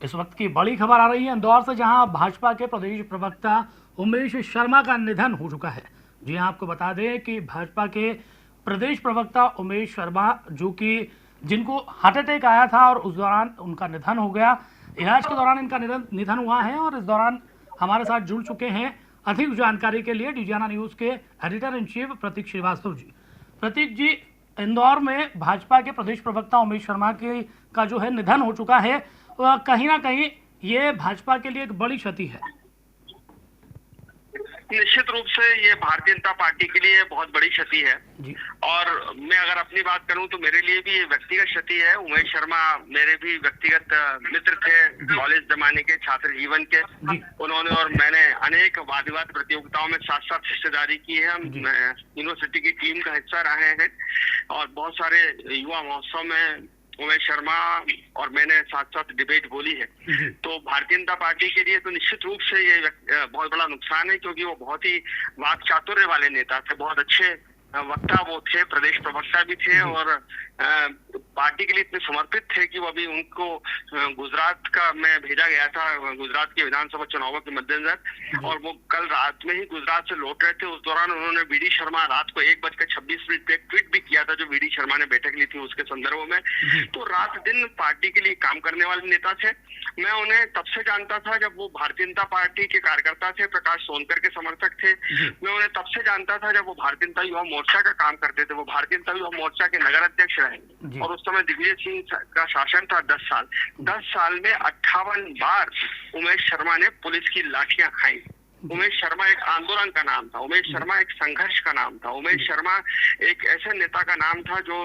इस वक्त की बड़ी खबर आ रही है इंदौर से, जहां भाजपा के प्रदेश प्रवक्ता उमेश शर्मा का निधन हो चुका है। जी हां, आपको बता दें कि भाजपा के प्रदेश प्रवक्ता उमेश शर्मा, जो कि जिनको हार्ट अटैक आया था और उस दौरान उनका निधन हो गया। इलाज के दौरान इनका निधन हुआ है और इस दौरान हमारे साथ जुड़ चुके हैं अधिक जानकारी के लिए डिजियाना न्यूज़ के एडिटर इन चीफ प्रतीक श्रीवास्तव जी। प्रतीक जी, इंदौर में भाजपा के प्रदेश प्रवक्ता उमेश शर्मा का जो है निधन हो चुका है, कहीं ना कहीं ये भाजपा के लिए एक बड़ी क्षति है। निश्चित रूप से ये भारतीय जनता पार्टी के लिए बहुत बड़ी क्षति है जी। और मैं अगर अपनी बात करूं तो मेरे लिए भी ये व्यक्तिगत क्षति है। उमेश शर्मा मेरे भी व्यक्तिगत मित्र थे, कॉलेज जमाने के, छात्र जीवन के। उन्होंने और मैंने अनेक वाद विवाद प्रतियोगिताओं में साथ साथ हिस्सेदारी की है। हम यूनिवर्सिटी की टीम का हिस्सा रहे हैं और बहुत सारे युवा महोत्सव में उमेश शर्मा और मैंने साथ साथ डिबेट बोली है। तो भारतीय जनता पार्टी के लिए तो निश्चित रूप से ये बहुत बड़ा नुकसान है, क्योंकि वो बहुत ही वाक चातुर्य वाले नेता थे, बहुत अच्छे वक्ता वो थे, प्रदेश प्रवक्ता भी थे और पार्टी के लिए इतने समर्पित थे कि वो अभी उनको गुजरात का मैं भेजा गया था, गुजरात के विधानसभा चुनावों के मद्देनजर, और वो कल रात में ही गुजरात से लौट रहे थे। उस दौरान उन्होंने वीडी शर्मा रात को 1:26 पे एक ट्वीट भी किया था, जो वीडी शर्मा ने बैठक ली थी उसके संदर्भ में। तो रात दिन पार्टी के लिए काम करने वाले नेता थे। मैं उन्हें तब से जानता था जब वो भारतीय जनता पार्टी के कार्यकर्ता थे, प्रकाश सोनकर के समर्थक थे। मैं उन्हें तब से जानता था जब वो भारतीय जनता युवा मोर्चा का काम करते थे। वो भारतीय जनता युवा मोर्चा के नगर अध्यक्ष रहे और उस समय दिग्विजय सिंह का शासन था 10 साल। 10 साल में 58 बार उमेश शर्मा ने पुलिस की लाठियां खाई। उमेश शर्मा एक आंदोलन का नाम था, उमेश शर्मा एक संघर्ष का नाम था, उमेश शर्मा एक ऐसे नेता का नाम था जो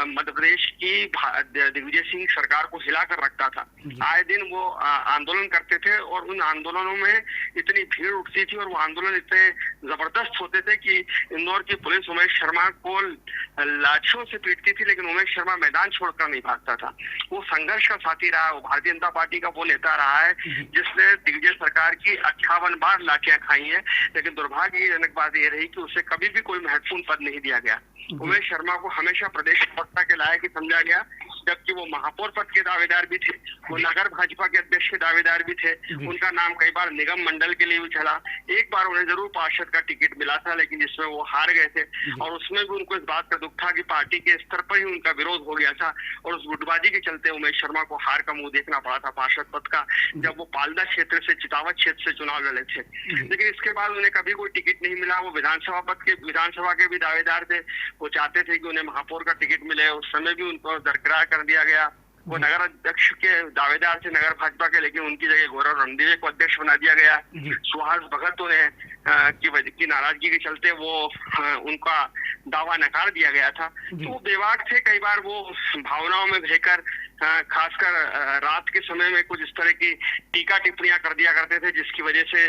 मध्य प्रदेश की दिग्विजय सिंह सरकार को हिलाकर रखता था। आए दिन वो आंदोलन करते थे और उन आंदोलनों में इतनी भीड़ उठती थी और वो आंदोलन इतने जबरदस्त होते थे कि इंदौर की पुलिस उमेश शर्मा को लाठियों से पीटती थी, लेकिन उमेश शर्मा मैदान छोड़कर नहीं भागता था। वो संघर्ष का साथी रहा। वो भारतीय जनता पार्टी का वो नेता रहा है जिसने दिग्विजय सरकार की 58 बार लाठियां खाई है, लेकिन दुर्भाग्यजनक बात यह रही कि उसे कभी भी कोई महत्वपूर्ण पद नहीं दिया गया। उमेश शर्मा को हमेशा प्रदेश प्रवक्ता के लायक ही समझा गया, जबकि वो महापौर पद के दावेदार भी थे, वो नगर भाजपा के अध्यक्ष के दावेदार भी थे। उनका नाम कई बार निगम मंडल के लिए भी चला। एक बार उन्हें जरूर पार्षद का टिकट मिला था, लेकिन जिसमें वो हार गए थे और उसमें भी उनको इस बात का दुख था कि पार्टी के स्तर पर ही उनका विरोध हो गया था और उस गुटबाजी के चलते उमेश शर्मा को हार का मुंह देखना पड़ा था पार्षद पद का, जब वो पालदा क्षेत्र से, चितावत क्षेत्र से चुनाव लड़े थे। लेकिन इसके बाद उन्हें कभी कोई टिकट नहीं मिला। वो विधानसभा के भी दावेदार थे। वो चाहते थे कि उन्हें महापौर का टिकट मिले, उस समय भी उनको दरकिरार कर दिया गया। वो नगर अध्यक्ष के दावेदार थे नगर भाजपा के, लेकिन उनकी जगह गौरव रणदीवे को अध्यक्ष बना दिया गया। सुहास भगत उन्हें की नाराजगी के चलते वो उनका दावा नकार दिया गया था। तो वो बेबाक थे। कई बार वो भावनाओं में बहकर खासकर रात के समय में कुछ इस तरह की टीका टिप्पणियां कर दिया करते थे, जिसकी वजह से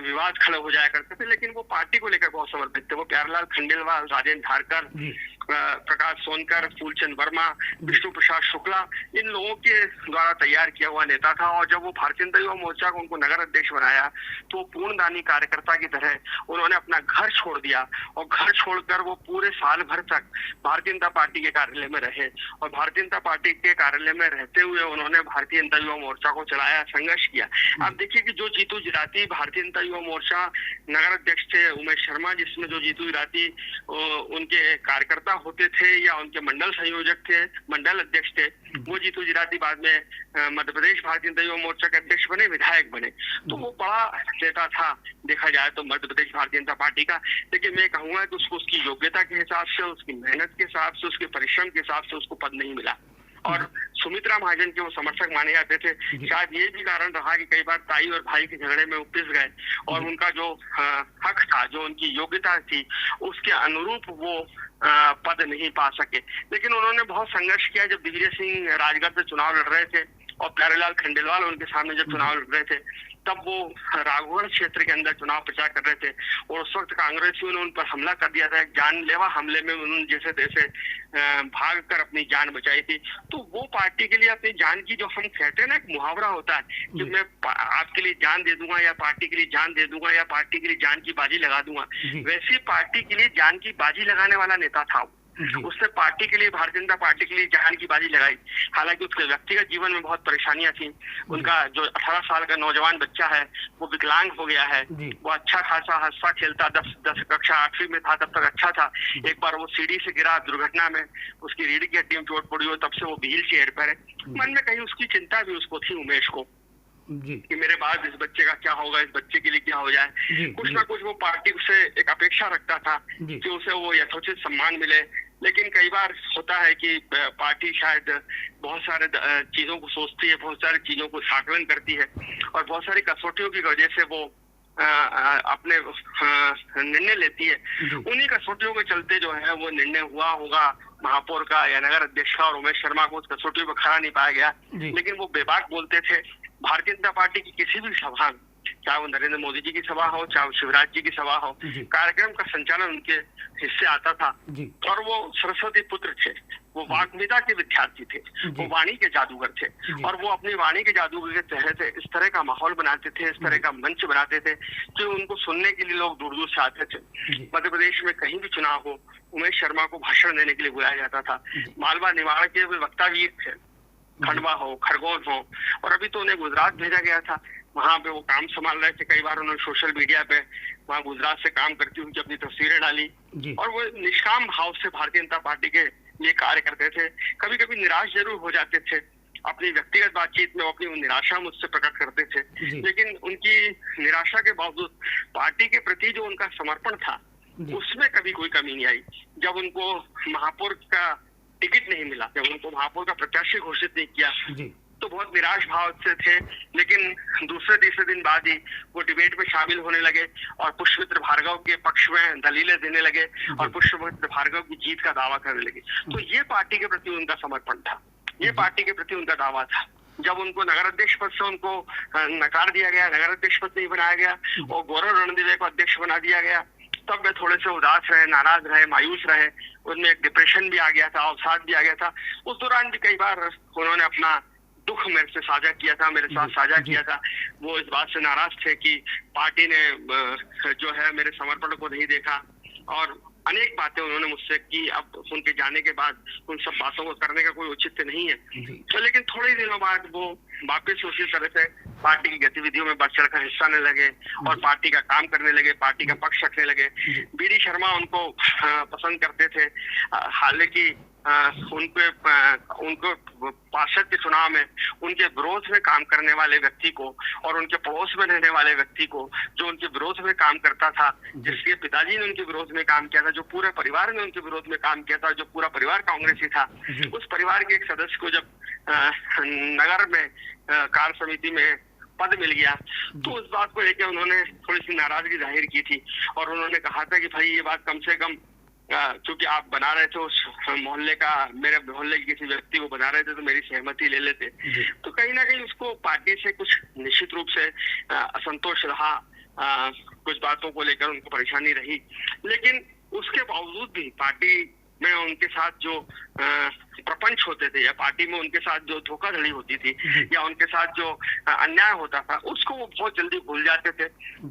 विवाद खड़े हो जाया करते थे। लेकिन वो पार्टी को लेकर बहुत समर्पित थे। वो प्यारेलाल खंडेलवाल, राजेंद्र धारकर, प्रकाश सोनकर, फूलचंद वर्मा, विष्णु प्रसाद शुक्ला, इन लोगों के द्वारा तैयार किया हुआ नेता था। और जब वो भारतीय जनता युवा मोर्चा को उनको नगर अध्यक्ष बनाया तो पूर्णदानी कार्यकर्ता की तरह उन्होंने अपना घर छोड़ दिया और घर छोड़कर वो पूरे साल भर तक भारतीय जनता पार्टी के कार्यालय में रहे और भारतीय जनता पार्टी के कार्यालय में रहते हुए उन्होंने भारतीय जनता युवा मोर्चा को चलाया, संघर्ष किया। आप देखिए कि जो जीतू जिराती भारतीय जनता युवा मोर्चा नगर अध्यक्ष थे उमेश शर्मा, जिसमें जो जीतू जिराती उनके कार्यकर्ता होते थे या उनके मंडल संयोजक थे, मंडल अध्यक्ष थे, वो जीतू जिराती बाद में मध्य प्रदेश भारतीय जनता युवा मोर्चा के अध्यक्ष बने, विधायक बने। तो वो बड़ा नेता था देखा जाए तो मध्य प्रदेश भारतीय जनता पार्टी का। लेकिन मैं कहूंगा कि उसको उसकी योग्यता के हिसाब से, उसकी मेहनत के हिसाब से, उसके परिश्रम के हिसाब से उसको पद नहीं मिला। और सुमित्रा महाजन के वो समर्थक माने जाते थे। शायद ये भी कारण रहा कि कई बार ताई और भाई के झगड़े में पिस गए और उनका जो हक था, जो उनकी योग्यता थी, उसके अनुरूप वो पद नहीं पा सके। लेकिन उन्होंने बहुत संघर्ष किया। जब दिग्विजय सिंह राजगढ़ से चुनाव लड़ रहे थे और प्यारेलाल खंडेलवाल उनके सामने जब चुनाव लड़ रहे थे, तब वो राघवगढ़ क्षेत्र के अंदर चुनाव प्रचार कर रहे थे और उस वक्त कांग्रेसियों ने उन पर हमला कर दिया था। एक जानलेवा हमले में उन्होंने जैसे तैसे भाग कर अपनी जान बचाई थी। तो वो पार्टी के लिए अपनी जान की, जो हम कहते हैं ना, एक मुहावरा होता है कि मैं आपके लिए जान दे दूंगा या पार्टी के लिए जान दे दूंगा या पार्टी के लिए जान की बाजी लगा दूंगा, वैसी पार्टी के लिए जान की बाजी लगाने वाला नेता था। उसने पार्टी के लिए, भारतीय जनता पार्टी के लिए जान की बाजी लगाई। हालांकि उसके व्यक्तिगत जीवन में बहुत परेशानियां थी। उनका जो 18 साल का नौजवान बच्चा है वो विकलांग हो गया है। वो अच्छा खासा हंसता खेलता 10 कक्षा 8वीं में था तब तक अच्छा था। एक बार वो सीढ़ी से गिरा दुर्घटना में, उसकी रीढ़ की हड्डी में चोट पड़ी हो, तब से वो व्हील चेयर पर है। मन में कहीं उसकी चिंता भी उसको थी, उमेश को, कि मेरे बाद इस बच्चे का क्या होगा, इस बच्चे के लिए क्या हो जाए। कुछ ना कुछ वो पार्टी से एक अपेक्षा रखता था कि उसे वो यथोचित सम्मान मिले। लेकिन कई बार होता है कि पार्टी शायद बहुत सारे चीजों को सोचती है, बहुत सारी चीजों को आकलन करती है और बहुत सारी कसौटियों की वजह से वो अपने निर्णय लेती है। उन्हीं कसौटियों के चलते जो है वो निर्णय हुआ होगा महापौर का या नगर अध्यक्ष का, और उमेश शर्मा को उस कसौटी पर खड़ा नहीं पाया गया। लेकिन वो बेबाक बोलते थे। भारतीय जनता पार्टी की किसी भी सभा, चाहे वो नरेंद्र मोदी जी की सभा हो, चाहे वो शिवराज जी की सभा हो, कार्यक्रम का संचालन उनके हिस्से आता था। और वो सरस्वती पुत्र थे, वो वाग्मिता के विद्यार्थी थे, वो वाणी के जादूगर थे। और वो अपनी वाणी के जादूगर के तहत इस तरह का माहौल बनाते थे, इस तरह का मंच बनाते थे कि उनको सुनने के लिए लोग दूर दूर से आते थे। मध्य प्रदेश में कहीं भी चुनाव हो, उमेश शर्मा को भाषण देने के लिए बुलाया जाता था। मालवा निवाड़ के वे वक्तावीर थे, खंडवा हो, खरगोन हो, और अभी तो उन्हें गुजरात भेजा गया था। वहां पे वो काम संभाल रहे थे। कई बार उन्होंने सोशल मीडिया पे वहां गुजरात से काम करती हुई अपनी तस्वीरें डाली और वो निष्काम भाव से भारतीय जनता पार्टी के लिए कार्य करते थे। कभी कभी निराश जरूर हो जाते थे, अपनी व्यक्तिगत बातचीत में अपनी निराशा मुझसे प्रकट करते थे, लेकिन उनकी निराशा के बावजूद पार्टी के प्रति जो उनका समर्पण था उसमें कभी कोई कमी नहीं आई। जब उनको महापौर का टिकट नहीं मिला, जब उनको महापौर का प्रत्याशी घोषित नहीं किया, तो बहुत निराश भाव से थे। लेकिन दूसरे तीसरे दिन बाद ही वो डिबेट में शामिल होने लगे और पुष्पमित्र भार्गव के पक्ष में दलीलें देने लगे और पुष्पमित्र भार्गव की जीत का दावा करने लगे। तो ये पार्टी के प्रति उनका समर्पण था, ये पार्टी के प्रति उनका दावा था। जब उनको नगर अध्यक्ष पद से उनको नकार दिया गया, नगर अध्यक्ष पद नहीं बनाया गया और गौरव रणदिवे को अध्यक्ष बना दिया गया, तब वे थोड़े से उदास रहे, नाराज रहे, मायूस रहे। उनमें एक डिप्रेशन भी आ गया था, अवसाद भी आ गया था। उस दौरान भी कई बार उन्होंने अपना दुख मेरे से साझा किया था, मेरे साथ साझा किया था। वो इस बात से नाराज थे कि पार्टी ने जो है मेरे समर्पण को नहीं देखा और अनेक बातें उन्होंने मुझसे की। अब उनके जाने के बाद उन सब बातों को करने का कोई औचित्य नहीं है। तो लेकिन थोड़े दिनों बाद वो वापस उसी तरह से पार्टी की गतिविधियों में बढ़ चढ़ कर हिस्सा लेने लगे और पार्टी का काम करने लगे, पार्टी का पक्ष रखने लगे। बीडी शर्मा उनको पसंद करते थे। हालांकि उनको पार्षद के चुनाव में उनके विरोध में काम करने वाले व्यक्ति को और उनके पड़ोस में रहने वाले व्यक्ति को, जो उनके विरोध में काम करता था, जिसके पिताजी ने उनके विरोध में काम किया था, जो पूरे परिवार ने उनके विरोध में काम किया था, जो पूरा परिवार कांग्रेसी था, उस परिवार के एक सदस्य को जब नगर में कार्य समिति में पद मिल गया तो उस बात को लेकर उन्होंने थोड़ी सी नाराजगी जाहिर की थी और उन्होंने कहा था कि भाई ये बात कम से कम, क्योंकि आप बना रहे थे उस मोहल्ले का, मेरे मोहल्ले के किसी व्यक्ति को बना रहे थे तो मेरी सहमति ले लेते। तो कहीं ना कहीं उसको पार्टी से कुछ निश्चित रूप से असंतोष रहा, कुछ बातों को लेकर उनको परेशानी रही। लेकिन उसके बावजूद भी पार्टी में उनके साथ जो प्रपंच होते थे या पार्टी में उनके साथ जो धोखाधड़ी होती थी या उनके साथ जो अन्याय होता था, उसको वो बहुत जल्दी भूल जाते थे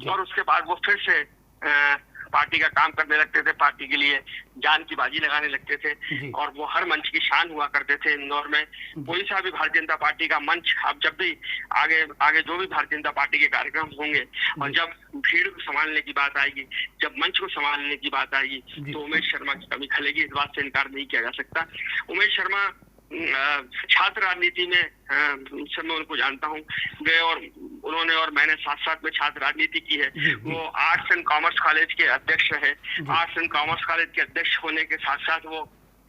और उसके बाद वो फिर से पार्टी का काम करने लगते थे, पार्टी के लिए जान की बाजी लगाने लगते थे और वो हर मंच की शान हुआ करते थे। इंदौर में कोई सा भी भारतीय जनता पार्टी का मंच, अब जब भी आगे जो भी भारतीय जनता पार्टी के कार्यक्रम होंगे और जब भीड़ को संभालने की बात आएगी, जब मंच को संभालने की बात आएगी, तो उमेश शर्मा की कमी खलेगी, इस बात से इनकार नहीं किया जा सकता। उमेश शर्मा छात्र राजनीति में मैं उनको जानता हूँ, वे और उन्होंने और मैंने साथ साथ में छात्र राजनीति की है। वो आर्ट्स एंड कॉमर्स कॉलेज के अध्यक्ष रहे। आर्ट्स एंड कॉमर्स कॉलेज के अध्यक्ष होने के साथ साथ वो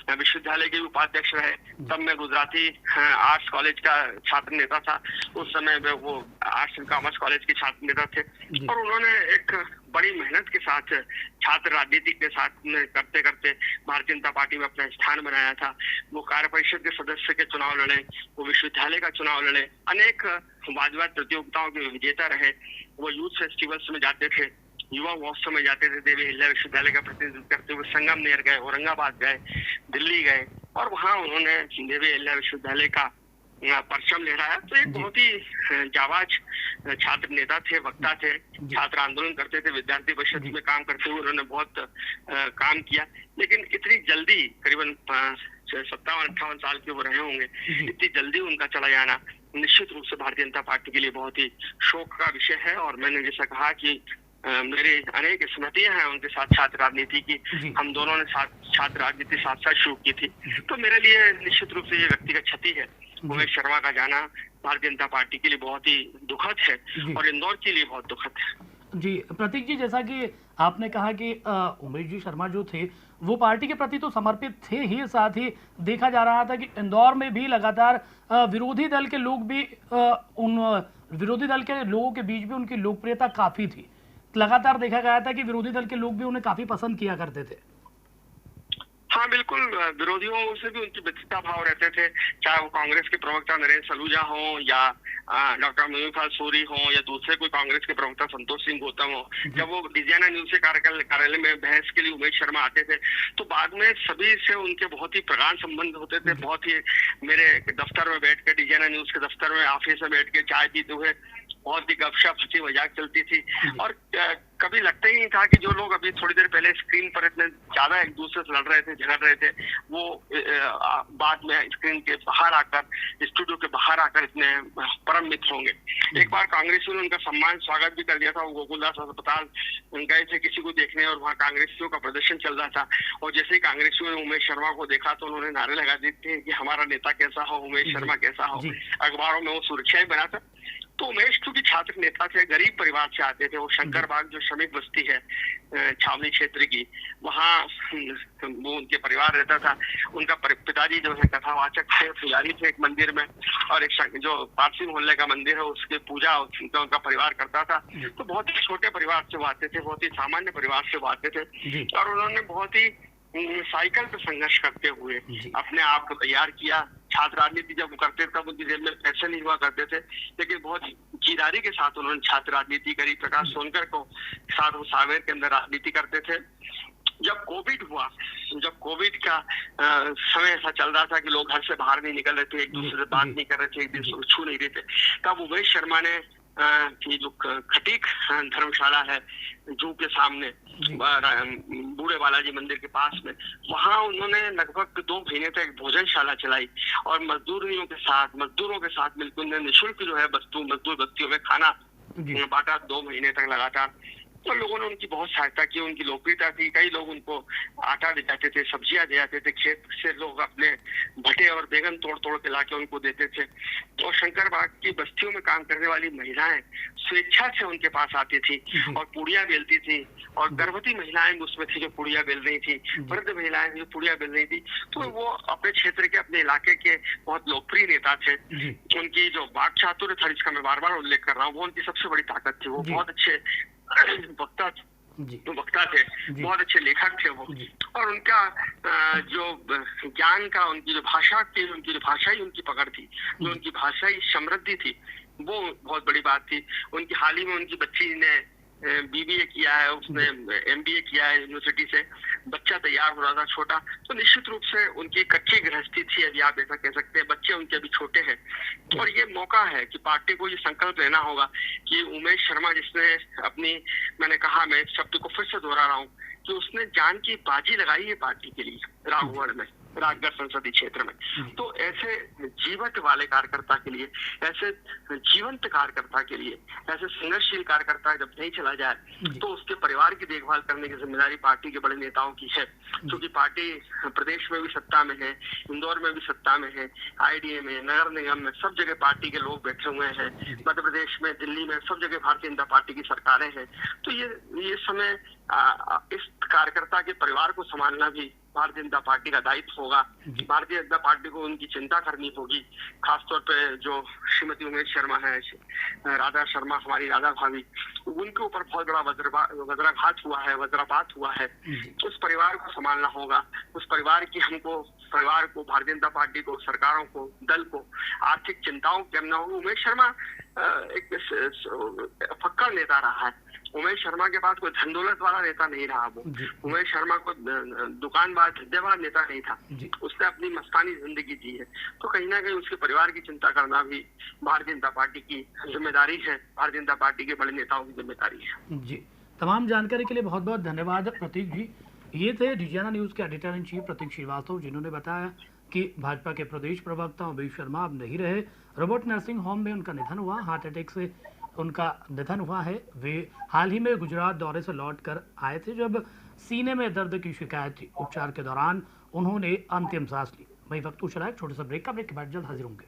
विश्वविद्यालय के उपाध्यक्ष रहे। तब मैं गुजराती आर्ट्स कॉलेज का छात्र नेता था, उस समय में वो आर्ट्स एंड कॉमर्स कॉलेज के छात्र नेता थे और उन्होंने एक बड़ी मेहनत के साथ छात्र राजनीति के साथ करते करते भारतीय जनता पार्टी में अपना स्थान बनाया था। वो कार्य परिषद के सदस्य के चुनाव लड़े, वो विश्वविद्यालय का चुनाव लड़े, अनेक वाद विवाद प्रतियोगिताओं के विजेता रहे। वो यूथ फेस्टिवल्स में जाते थे, युवा महोत्सव में जाते थे, देवी अहिल्या विश्वविद्यालय का प्रतिनिधित्व करते हुए संगमनेर गए, औरंगाबाद गए, दिल्ली गए और वहाँ उन्होंने देवी अहिल्या विश्वविद्यालय का परचम लहराया। तो एक बहुत ही जाबाज छात्र नेता थे, वक्ता थे, छात्र आंदोलन करते थे, विद्यार्थी परिषद में काम करते हुए उन्होंने बहुत काम किया। लेकिन इतनी जल्दी, करीबन 57-58 साल के वो रहे होंगे, इतनी जल्दी उनका चला जाना निश्चित रूप से भारतीय जनता पार्टी के लिए बहुत ही शोक का विषय है। और मैंने जैसा कहा कि मेरे अनेक स्मृतियां हैं उनके साथ छात्र राजनीति की। हम दोनों ने साथ छात्र राजनीति साथ साथ शुरू की थी। तो मेरे लिए निश्चित रूप से ये व्यक्तिगत क्षति है। उमेश शर्मा का जाना भारतीय जनता पार्टी के लिए बहुत ही दुखद है और इंदौर के लिए बहुत दुखद है। जी प्रतीक जी, जैसा कि आपने कहा कि उमेश जी शर्मा जो थे वो पार्टी के प्रति तो समर्पित थे ही, साथ ही देखा जा रहा था कि इंदौर में भी लगातार विरोधी दल के लोग भी उन विरोधी दल के लोगों के बीच भी उनकी लोकप्रियता काफी थी। लगातार देखा गया था कि विरोधी दल के लोग भी उन्हें काफी पसंद किया करते थे। हाँ बिल्कुल, विरोधियों से भी उनकी मित्रता भाव रहते थे, चाहे वो कांग्रेस के प्रवक्ता नरेंद्र सलूजा हो या डॉक्टर मोहम्मद सूरी हो या दूसरे कोई कांग्रेस के प्रवक्ता संतोष सिंह गौतम हो। जब वो डिजाइना न्यूज के कार्यालय में बहस के लिए उमेश शर्मा आते थे तो बाद में सभी से उनके बहुत ही प्रगाढ़ संबंध होते थे। बहुत ही मेरे दफ्तर में बैठ के, डिजाइना न्यूज के दफ्तर में ऑफिस में बैठ के चाय पीते हुए बहुत ही गपशप हंसी मजाक चलती थी। और कभी लगता ही नहीं था कि जो लोग अभी थोड़ी देर पहले स्क्रीन पर इतने ज्यादा एक दूसरे से लड़ रहे थे, झगड़ रहे थे, वो बाद में स्क्रीन के बाहर आकर, स्टूडियो के बाहर आकर इतने परम मित्र होंगे। एक बार कांग्रेसियों ने उनका सम्मान स्वागत भी कर दिया था। वो गोकुलदास अस्पताल गए थे किसी को देखने और वहाँ कांग्रेसियों का प्रदर्शन चल रहा था और जैसे ही कांग्रेसियों ने उमेश शर्मा को देखा तो उन्होंने नारे लगा दिए थे कि हमारा नेता कैसा हो, उमेश शर्मा कैसा हो। अखबारों में वो सुर्खियां बना था। तो उमेश क्योंकि छात्र नेता थे, गरीब परिवार से आते थे, वो शंकरबाग जो श्रमिक बस्ती है छावनी क्षेत्र की, वहाँ वो उनके परिवार रहता था। उनका पिताजी जो है कथावाचक थे, पुजारी थे एक मंदिर में, और एक जो पारसी मोहल्ले का मंदिर है उसके पूजा उनका परिवार करता था। तो बहुत ही छोटे परिवार से वो आते थे, बहुत ही सामान्य परिवार से वो आते थे और उन्होंने बहुत ही साइकिल पे संघर्ष करते हुए अपने आप को तैयार किया। छात्र राजनीति जब करते थे तब उनकी जेब में पैसे नहीं हुआ करते थे, लेकिन बहुत जीदारी के साथ उन्होंने छात्र राजनीति करी। प्रकाश सोनकर को साथ वो सावेर के अंदर राजनीति करते थे। जब कोविड हुआ, जब कोविड का समय ऐसा चल रहा था कि लोग घर से बाहर नहीं निकल रहे थे, एक दूसरे से बात नहीं कर रहे थे, एक दूसरे को छू नहीं रहे थे, तब उमेश शर्मा ने की जो खटीक धर्मशाला है जू के सामने बूढ़े बालाजी मंदिर के पास में, वहां उन्होंने लगभग 2 महीने तक भोजनशाला चलाई और मजदूरों के साथ मिलकर उन्होंने निःशुल्क जो है मजदूर बस्तियों में खाना बांटा 2 महीने तक लगातार। तो लोगों ने उनकी बहुत सहायता की, उनकी लोकप्रियता थी। कई लोग उनको आटा दे जाते थे, सब्जियां दे जाते थे, खेत से लोग अपने भटे और बैगन तोड़ के लाके उनको देते थे। तो शंकरबाग की बस्तियों में काम करने वाली महिलाएं स्वेच्छा से उनके पास आती थी और पुड़िया बेलती थी, और गर्भवती महिलाएं उसमें थी जो पुड़िया बेल रही थी, वृद्ध महिलाएं जो पुड़िया बेल रही थी। तो वो अपने क्षेत्र के, अपने इलाके के बहुत लोकप्रिय नेता थे। उनकी जो वाक चातुर्य था, जिसका मैं बार बार उल्लेख कर रहा हूँ, वो उनकी सबसे बड़ी ताकत थी। वो बहुत अच्छे वक्ता थे, बहुत अच्छे लेखक थे वो, और उनका जो ज्ञान का, उनकी जो भाषा ही उनकी पकड़ थी, जो उनकी भाषाई समृद्धि थी, वो बहुत बड़ी बात थी। उनकी हाल ही में उनकी बच्ची ने BBA किया है, उसने MBA किया है यूनिवर्सिटी से, बच्चा तैयार हो रहा था छोटा। तो निश्चित रूप से उनकी कच्ची गृहस्थी थी, यदि आप ऐसा कह सकते हैं। बच्चे उनके अभी छोटे हैं और ये मौका है कि पार्टी को ये संकल्प लेना होगा कि उमेश शर्मा, जिसने अपनी, मैंने कहा, मैं इस शब्द को फिर से दोहरा रहा हूँ कि उसने जान की बाजी लगाई है पार्टी के लिए राघवगढ़ में, राजगढ़ संसदीय क्षेत्र में। तो ऐसे जीवट वाले कार्यकर्ता के लिए, ऐसे जीवंत कार्यकर्ता के लिए, ऐसे संघर्षशील कार्यकर्ता जब नहीं चला जाए तो उसके परिवार की देखभाल करने की जिम्मेदारी पार्टी के बड़े नेताओं की है। क्योंकि पार्टी प्रदेश में भी सत्ता में है, इंदौर में भी सत्ता में है, IDA में, नगर निगम में, सब जगह पार्टी के लोग बैठे हुए हैं। मध्य प्रदेश में, दिल्ली में, सब जगह भारतीय जनता पार्टी की सरकारें हैं। तो ये समय इस कार्यकर्ता के परिवार को संभालना भी भारतीय जनता पार्टी का दायित्व होगा। भारतीय जनता पार्टी को उनकी चिंता करनी होगी, खासतौर पे जो श्रीमती उमेश शर्मा है, राधा शर्मा, हमारी राधा भाभी, उनके ऊपर बहुत बड़ा वज्राघात हुआ है, वज्रपात हुआ है। उस परिवार को संभालना होगा। उस परिवार को, भारतीय जनता पार्टी को, सरकारों को, दल को आर्थिक चिंताओं करना होगा। उमेश शर्मा एक फक्कड़ नेता रहा है। उमेश शर्मा के पास कोई धन दौलत वाला नेता नहीं रहा वो। उमेश शर्मा को दुकानबाज धंधेबाज नेता नहीं था। उसने अपनी मस्तानी जिंदगी जी है। तो कहीं ना कहीं उसके परिवार की चिंता करना भी भारतीय जनता पार्टी की जिम्मेदारी है, भारतीय जनता पार्टी के बड़े नेताओं की जिम्मेदारी है। जी, तमाम जानकारी के लिए बहुत बहुत धन्यवाद प्रतीक जी। ये थे डिजियाना न्यूज के एडिटर इन चीफ प्रतीक श्रीवास्तव, जिन्होंने बताया कि भाजपा के प्रदेश प्रवक्ता उमेश शर्मा अब नहीं रहे। रोबोट नर्सिंग होम में उनका निधन हुआ, हार्ट अटैक से उनका निधन हुआ है। वे हाल ही में गुजरात दौरे से लौट कर आए थे, जब सीने में दर्द की शिकायत थी। उपचार के दौरान उन्होंने अंतिम सांस ली। वही वक्त कुछ रहा, छोटे से ब्रेक के बाद जल्द हाजिर होंगे।